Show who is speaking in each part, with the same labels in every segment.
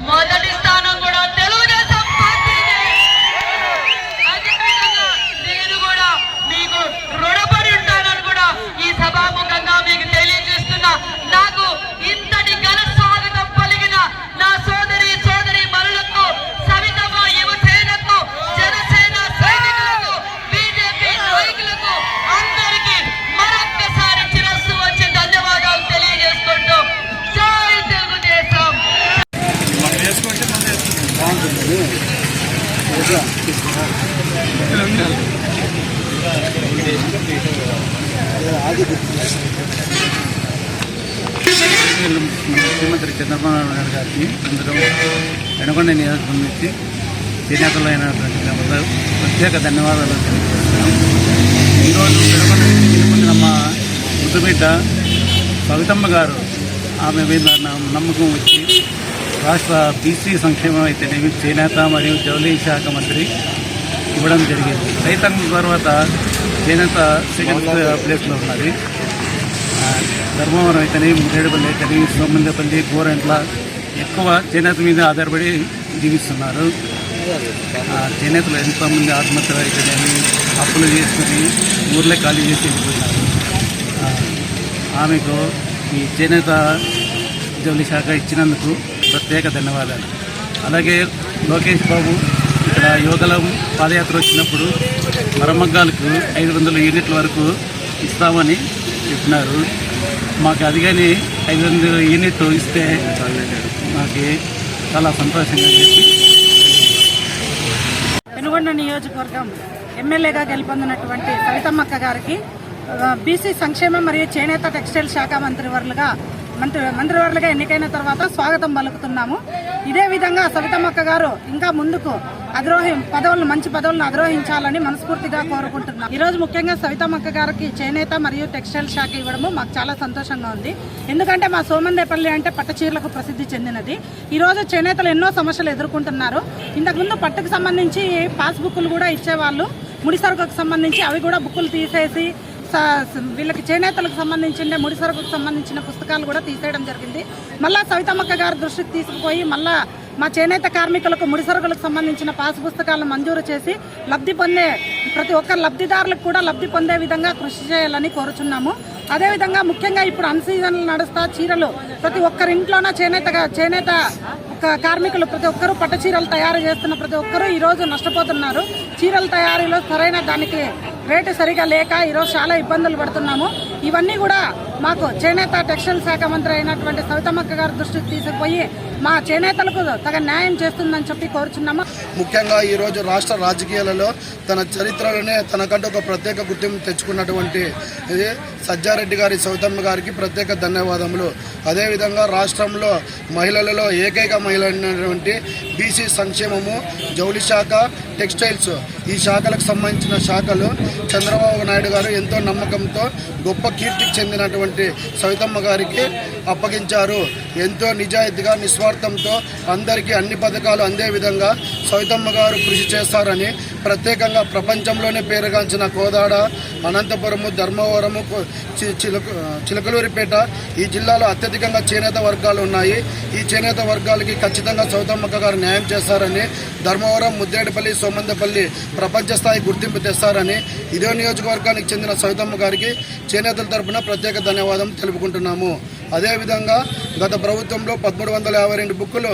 Speaker 1: మొదటి స్థానం కూడా తెలుగుదేశం పార్టీనే. అదేవిధంగా నేను కూడా మీకు రుణపడి ఉంటానని కూడా ఈ సభాముఖంగా మీకు తెలియజేస్తున్నా. నాకు ఇంతటి ఘన స్వాగతం పలికిన నా సోదరి మనులకు, సవితమ్మ యువసేనకు, జనసేన సైనికులకు, బీజేపీ నాయకులకు అందరికీ మరొక్కసారి చిరస్సు వచ్చి ధన్యవాదాలు తెలియజేసుకుంటూ జై తెలుగుదేశం.
Speaker 2: ముఖ్యమంత్రి చంద్రబాబు నాయుడు గారికి అందరం పెనుగొండ నియోజకవర్గం నుంచి చేనేతలు అయినటువంటి ప్రత్యేక ధన్యవాదాలు తెలియజేస్తున్నాం. ఈరోజు పెనుగొండ నుంచి గెలుపొందిన మా ముద్దుబిడ్డ సవితమ్మ గారు ఆమె మీద నమ్మకం వచ్చి రాష్ట్ర బీసీ సంక్షేమం అయితేనేమి చేనేత మరియు జౌళి శాఖ మంత్రి ఇవ్వడం జరిగింది. రైతాంగం తర్వాత చేనేత సెకండ్ ప్లేస్లో ఉన్నది. ధర్మవరం అయితేనేమి, మురేడుపల్లి అయితేనేమి, సోమందేపల్లి, గోరెంట్ల ఎక్కువ చేనేత మీద ఆధారపడి జీవిస్తున్నారు. చేనేతలు ఎంతోమంది ఆత్మహత్యలు అయితేనేమి అప్పులు చేసుకుని ఊర్లే ఖాళీ చేసి వెళ్ళిపోయినారు. ఆమెకు ఈ చేనేత జౌళి శాఖ ఇచ్చినందుకు ప్రత్యేక ధన్యవాదాలు. అలాగే లోకేష్ బాబు ఇక్కడ యువగలం పాదయాత్ర వచ్చినప్పుడు మరమగ్గాలకు 500 యూనిట్ల వరకు ఇస్తామని చెప్పినారు. మాకు అది కానీ 500 యూనిట్లు ఇస్తే మాకు చాలా సంతోషంగా చెప్పి
Speaker 3: పెనుగొండ నియోజకవర్గం ఎమ్మెల్యేగా గెలుపొందినటువంటి సవితమ్మక్క గారికి బీసీ సంక్షేమం మరియు చేనేత టెక్స్టైల్ శాఖ మంత్రివర్లుగా ఎన్నికైన తర్వాత స్వాగతం పలుకుతున్నాము. ఇదే విధంగా సవితమ్మక్క గారు ఇంకా ముందుకు మంచి పదవులను అధిరోహించాలని మనస్ఫూర్తిగా కోరుకుంటున్నాం. ఈరోజు ముఖ్యంగా సవితమ్మక్క గారికి చేనేత మరియు టెక్స్టైల్ శాఖ ఇవ్వడము మాకు చాలా సంతోషంగా ఉంది. ఎందుకంటే మా సోమందేపల్లి అంటే పట్టుచీరలకు ప్రసిద్ధి చెందినది. ఈరోజు చేనేతలు ఎన్నో సమస్యలు ఎదుర్కొంటున్నారు. ఇంతకుముందు పట్టుకు సంబంధించి పాస్బుక్లు కూడా ఇచ్చేవాళ్ళు, ముడి సరుకుకు సంబంధించి అవి కూడా బుక్కులు తీసేసి వీళ్ళకి చేనేతలకు సంబంధించిన ముడి సరుకుకు సంబంధించిన పుస్తకాలు కూడా తీసేయడం జరిగింది. మళ్ళా సవితమ్మక్క గారి దృష్టికి తీసుకుపోయి మళ్ళా మా చేనేత కార్మికులకు ముడి సరుకులకు సంబంధించిన పాస్ పుస్తకాలను మంజూరు చేసి ప్రతి ఒక్క లబ్ధిదారులకు కూడా లబ్ధి పొందే విధంగా కృషి చేయాలని కోరుచున్నాము. అదేవిధంగా ముఖ్యంగా ఇప్పుడు అన్సీజన్లు నడుస్తా చీరలు ప్రతి ఒక్కరింట్లోన చేనేత కార్మికులు ప్రతి ఒక్కరూ పట్టు చీరలు తయారు చేస్తున్న ప్రతి ఒక్కరూ ఈరోజు నష్టపోతున్నారు. చీరల తయారీలో సరైన దానికి రేటు సరిగా లేక ఈరోజు చాలా ఇబ్బందులు పడుతున్నాము. ఇవన్నీ కూడా మాకు చేనేత టెక్స్టైల్ శాఖ మంత్రి అయినటువంటి సవితమ్మక్క గారి దృష్టికి తీసుకుపోయి మా చేనేతలకు తగ న్యాయం చేస్తుందని చెప్పి కోరుచున్నాము.
Speaker 4: ముఖ్యంగా ఈరోజు రాష్ట్ర రాజకీయాలలో తన చరిత్రలోనే తనకంటూ ఒక ప్రత్యేక గుర్తింపు తెచ్చుకున్నటువంటి సజ్జారెడ్డి గారి సవితమ్మ గారికి ప్రత్యేక ధన్యవాదములు. అదేవిధంగా రాష్ట్రంలో మహిళలలో ఏకైక మహిళ అయినటువంటి బీసీ సంక్షేమము, జౌళి శాఖ, టెక్స్టైల్స్ ఈ శాఖలకు సంబంధించిన శాఖలు చంద్రబాబు నాయుడు గారు ఎంతో నమ్మకంతో గొప్ప కీర్తికి చెందినటువంటి సవితమ్మ గారికి అప్పగించారు. ఎంతో నిజాయితీగా నిస్వార్థంతో అందరికీ అన్ని పథకాలు అందే విధంగా సవితమ్మ గారు కృషి చేస్తారని ప్రత్యేకంగా ప్రపంచంలోనే పేరుగాంచిన కోదాడ, అనంతపురము, ధర్మవరము, చిలకలూరిపేట ఈ జిల్లాలో అత్యధికంగా చేనేత వర్గాలు ఉన్నాయి. ఈ చేనేత వర్గాలకి ఖచ్చితంగా సవితమ్మక్క గారు న్యాయం చేస్తారని, ధర్మవరం, ముద్రేడుపల్లి, సోమందేపల్లి ప్రపంచ స్థాయి గుర్తింపు తెస్తారని ఇదే నియోజకవర్గానికి చెందిన సవితమ్మ గారికి చేనేతల తరపున ప్రత్యేక ధన్యవాదం తెలుపుకుంటున్నాము. అదేవిధంగా గత ప్రభుత్వంలో 1352 బుక్కులు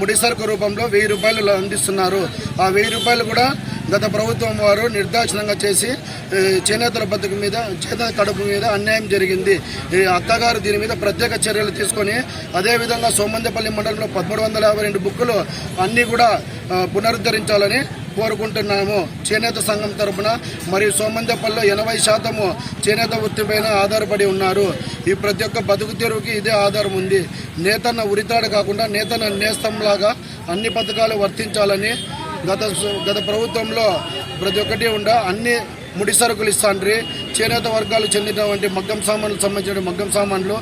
Speaker 4: ముడిసరుకు రూపంలో 1000 రూపాయలు అందిస్తున్నారు. ఆ 1000 రూపాయలు కూడా గత ప్రభుత్వం వారు నిర్దాక్షిణంగా చేసి చేనేతల బతుకు మీద, చేనేత కడుపు మీద అన్యాయం జరిగింది. అక్కగారు దీని మీద ప్రత్యేక చర్యలు తీసుకొని అదేవిధంగా సోమందేపల్లి మండలంలో 1352 బుక్కులు అన్నీ కూడా పునరుద్ధరించాలని కోరుకుంటున్నాము. చేనేత సంఘం తరఫున మరియు సోమందేపల్లిలో 80% చేనేత వృత్తిపైన ఆధారపడి ఉన్నారు. ఈ ప్రతి ఒక్క బతుకు తెరువుకి ఇదే ఆధారం ఉంది. నేతన్న ఉరితాడు కాకుండా నేతన్న నేస్తంలాగా అన్ని పథకాలు వర్తించాలని గత ప్రభుత్వంలో ప్రతి ఒక్కటి అన్ని ముడి సరుకులు ఇస్తాండ్రి. చేనేత వర్గాలు చెందినటువంటి మగ్గం సామాన్లకు సంబంధించిన మగ్గం సామాన్లు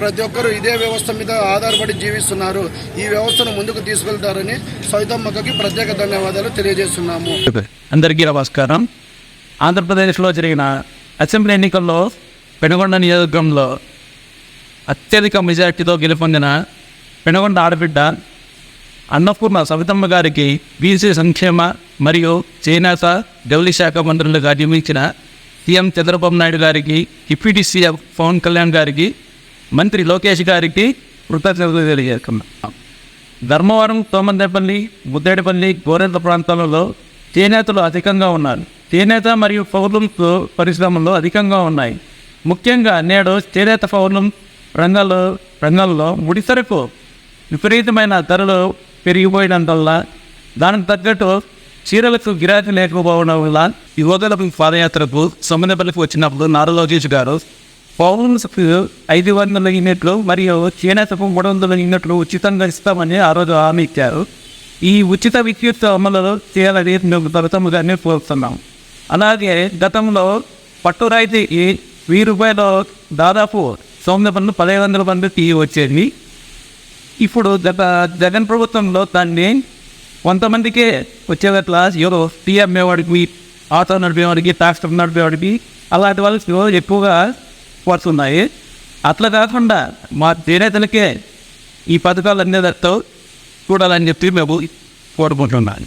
Speaker 4: ప్రతి ఒక్కరూ ఇదే వ్యవస్థ మీద ఆధారపడి జీవిస్తున్నారు. ఈ వ్యవస్థను ముందుకు తీసుకెళ్తారని సవితమ్మకి ప్రత్యేక ధన్యవాదాలు తెలియజేస్తున్నాము.
Speaker 5: అందరికీ నమస్కారం. ఆంధ్రప్రదేశ్లో జరిగిన అసెంబ్లీ ఎన్నికల్లో పెనుగొండ నియోజకవర్గంలో అత్యధిక మెజార్టీతో గెలుపొందిన పెనుగొండ ఆడబిడ్డ అన్నపూర్ణ సవితమ్మ గారికి బీసీ సంక్షేమ మరియు చేనేత జౌళి శాఖ మంత్రులుగా నియమించిన సీఎం చంద్రబాబు నాయుడు గారికి, డిప్యూటీ సీఎం పవన్ కళ్యాణ్ గారికి, మంత్రి లోకేష్ గారికి కృతజ్ఞతలు తెలియజేస్తున్నాం. ధర్మవరం, సోమందేపల్లి, ముద్దేడిపల్లి, గోరెంత ప్రాంతాలలో చేనేతలు అధికంగా ఉన్నారు. చేనేత మరియు పౌర్ణం పరిశ్రమలు అధికంగా ఉన్నాయి. ముఖ్యంగా నేడు చేనేత పౌర్ణం రంగాల్లో ముడిసరుకు విపరీతమైన ధరలు పెరిగిపోయడం వల్ల దానికి తగ్గట్టు చీరలకు గిరాకీ లేకపోవడం వల్ల యువకులకు పాదయాత్రకు సోమందేపల్లికి వచ్చినప్పుడు నారా లోకేష్ గారు పౌర్ణంకు 500 యూనిట్లు మరియు చేనేతకు 300 యూనిట్లు ఉచితంగా ఇస్తామని ఆ రోజు హామీ ఇచ్చారు. ఈ ఉచిత విద్యుత్ అమలు చేయాలని మేము ప్రభుత్వంగానే కోరుతున్నాం. అలాగే గతంలో పట్టు రైతుకి 1000 రూపాయలు దాదాపు సోమందేపల్లి 1500 మందికి వచ్చేది. ఇప్పుడు జగన్ ప్రభుత్వంలో దాన్ని కొంతమందికే వచ్చేటట్లా ఎవరో టీ అమ్మేవాడికి, ఆటో నడిపేవాడికి, ట్రాక్టర్ నడిపేవాడికి అలాంటి వాళ్ళకి ఎక్కువగా పడుతున్నాయి. అట్లా కాకుండా మా చేనేతలకే ఈ పథకాలు అందేటట్టు చూడాలని చెప్పి మేము కోరుకుంటున్నాను.